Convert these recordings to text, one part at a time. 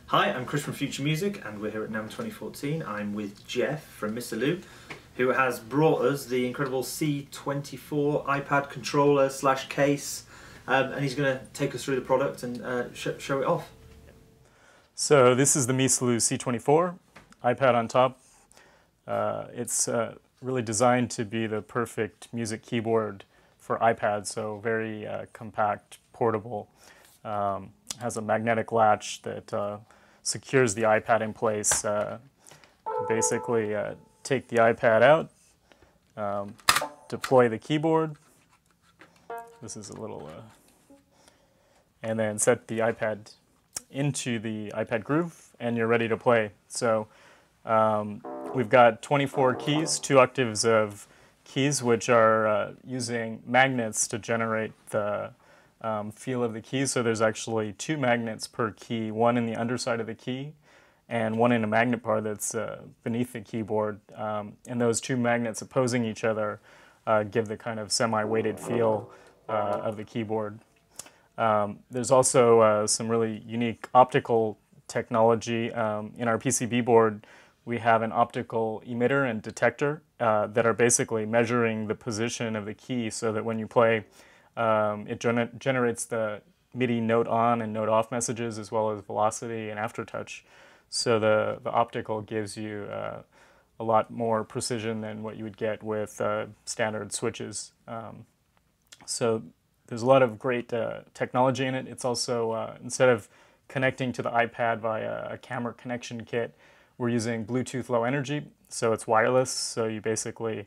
Hi, I'm Chris from Future Music and we're here at Namm 2014. I'm with Jeff from Miselu, who has brought us the incredible C.24 iPad controller / case, and he's going to take us through the product and show it off. So this is the Miselu C.24 iPad on top. It's really designed to be the perfect music keyboard for iPad, so very compact, portable. Has a magnetic latch that secures the iPad in place. Basically, take the iPad out, deploy the keyboard. This is a little, and then set the iPad into the iPad groove, and you're ready to play. So we've got 24 keys, 2 octaves of keys, which are using magnets to generate the feel of the keys. So there's actually 2 magnets per key, one in the underside of the key and one in a magnet bar that's beneath the keyboard. And those 2 magnets opposing each other give the kind of semi-weighted feel of the keyboard. There's also some really unique optical technology. In our PCB board, we have an optical emitter and detector that are basically measuring the position of the key so that when you play, it generates the MIDI note on and note off messages as well as velocity and aftertouch. So the optical gives you a lot more precision than what you would get with standard switches. So there's a lot of great technology in it. It's also, instead of connecting to the iPad via a camera connection kit, we're using Bluetooth Low Energy, so it's wireless. So you basically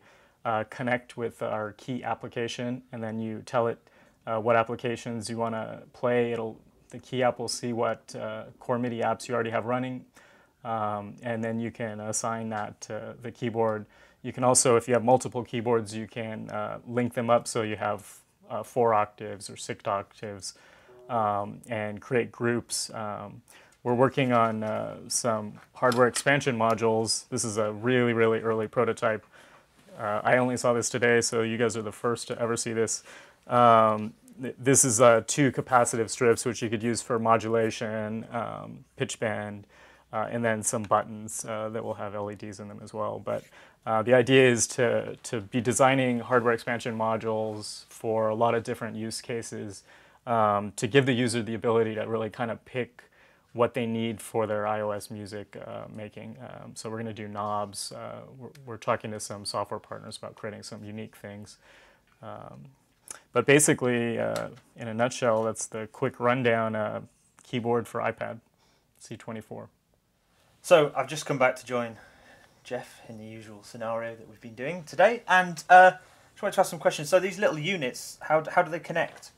connect with our key application, and then you tell it what applications you want to play. The key app will see what core MIDI apps you already have running, and then you can assign that to the keyboard. You can also, if you have multiple keyboards, you can link them up so you have 4 octaves or 6 octaves, and create groups. We're working on some hardware expansion modules. This is a really, really early prototype. I only saw this today, so you guys are the first to ever see this. This is 2 capacitive strips, which you could use for modulation, pitch bend, and then some buttons that will have LEDs in them as well. But the idea is to be designing hardware expansion modules for a lot of different use cases, to give the user the ability to really kind of pick what they need for their iOS music making. So we're going to do knobs. We're talking to some software partners about creating some unique things. But basically, in a nutshell, that's the quick rundown keyboard for iPad, C.24. So I've just come back to join Jeff in the usual scenario that we've been doing today, and just wanted to ask some questions. So these little units, how do they connect?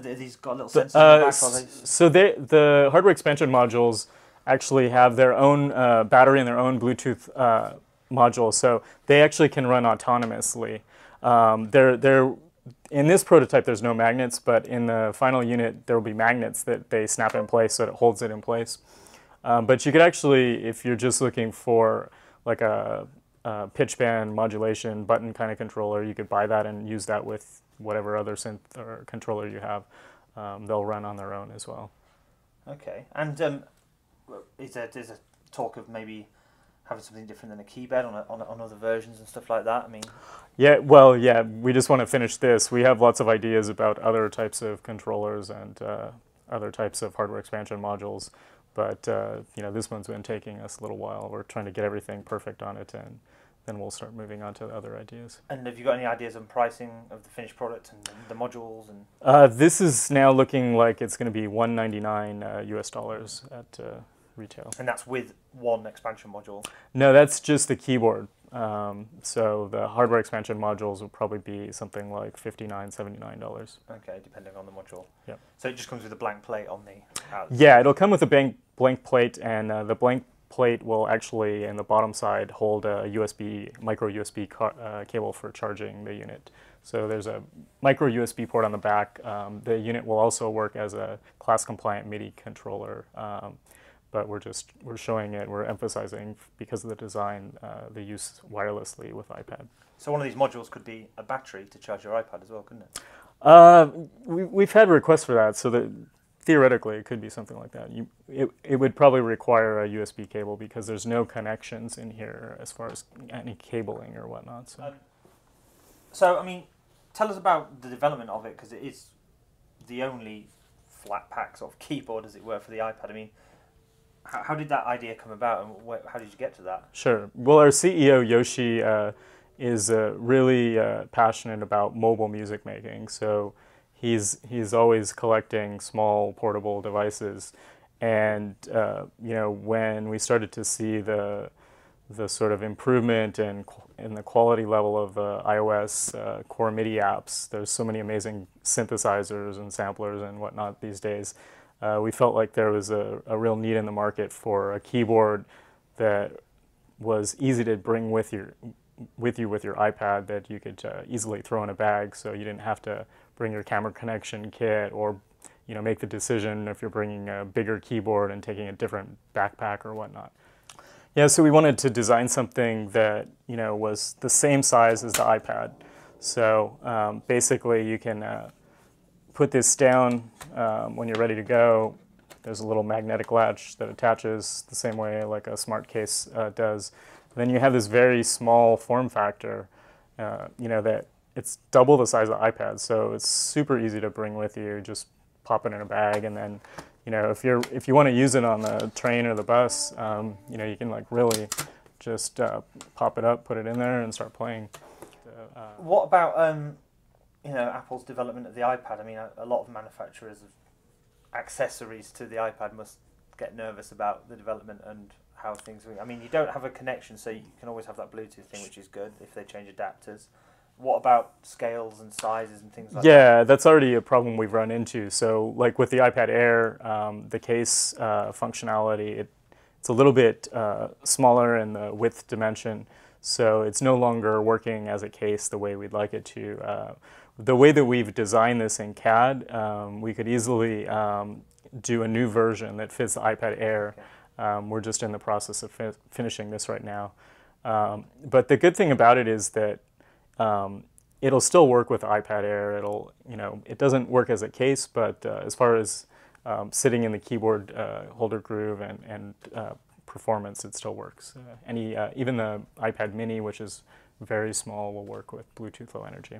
These got little sensors on the back? So the hardware expansion modules actually have their own battery and their own Bluetooth module, so they actually can run autonomously. In this prototype, there's no magnets, but in the final unit, there will be magnets that they snap in place so that it holds it in place. But you could actually, if you're just looking for like a pitch bend modulation button kind of controller, you could buy that and use that with whatever other synth or controller you have. They'll run on their own as well. Okay, and is there talk of maybe having something different than a keypad on other versions and stuff like that? I mean, yeah, well, yeah, we just want to finish this. We have lots of ideas about other types of controllers and other types of hardware expansion modules, but you know, this one's been taking us a little while. We're trying to get everything perfect on it, and then we'll start moving on to other ideas. And have you got any ideas on pricing of the finished product and the modules? And this is now looking like it's going to be $199 US at retail. And that's with one expansion module? No, that's just the keyboard. So the hardware expansion modules will probably be something like $59, $79. Okay, depending on the module. Yeah. So it just comes with a blank plate on the outside? Yeah, it'll come with a blank plate, and the blank plate will actually, in the bottom side, hold a micro USB cable for charging the unit. So there's a micro USB port on the back. The unit will also work as a class-compliant MIDI controller. But we're showing it, we're emphasizing, because of the design, the use wirelessly with iPad. So one of these modules could be a battery to charge your iPad as well, couldn't it? We've had requests for that, so that theoretically, it could be something like that. It would probably require a USB cable because there's no connections in here as far as any cabling or whatnot. So I mean, tell us about the development of it, because it is the only flat pack sort of keyboard, as it were, for the iPad. I mean, how did that idea come about, and how did you get to that? Sure. Well, our CEO, Yoshi, is really passionate about mobile music making. So he's always collecting small portable devices. And, when we started to see the sort of improvement in the quality level of iOS core MIDI apps, there's so many amazing synthesizers and samplers and whatnot these days. We felt like there was a real need in the market for a keyboard that was easy to bring with you with your iPad, that you could easily throw in a bag, so you didn't have to bring your camera connection kit, or make the decision if you're bringing a bigger keyboard and taking a different backpack or whatnot. Yeah, so we wanted to design something that was the same size as the iPad. So basically, you can put this down when you're ready to go. There's a little magnetic latch that attaches the same way like a smart case does. Then you have this very small form factor, that it's double the size of the iPad, so it's super easy to bring with you. Just pop it in a bag, and then, if you want to use it on the train or the bus, you can like really just pop it up, put it in there, and start playing. What about Apple's development of the iPad? I mean, a lot of manufacturers of accessories to the iPad must get nervous about the development and how things are. I mean, you don't have a connection, so you can always have that Bluetooth thing, which is good if they change adapters. What about scales and sizes and things like that? Yeah, that's already a problem we've run into. So like with the iPad Air, the case functionality, it's a little bit smaller in the width dimension, so it's no longer working as a case the way we'd like it to. The way that we've designed this in CAD, we could easily do a new version that fits the iPad Air. Okay. We're just in the process of finishing this right now. But the good thing about it is that it'll still work with the iPad Air. It doesn't work as a case, but as far as sitting in the keyboard holder groove and performance, it still works. Even the iPad Mini, which is very small, will work with Bluetooth Low Energy.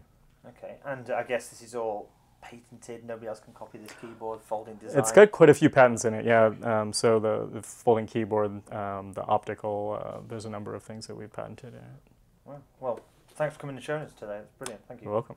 Okay, and I guess this is all patented. Nobody else can copy this keyboard, folding design. It's got quite a few patents in it, yeah. So the folding keyboard, the optical, there's a number of things that we've patented in it. Well, thanks for coming and showing us today. It's brilliant. Thank you. You're welcome.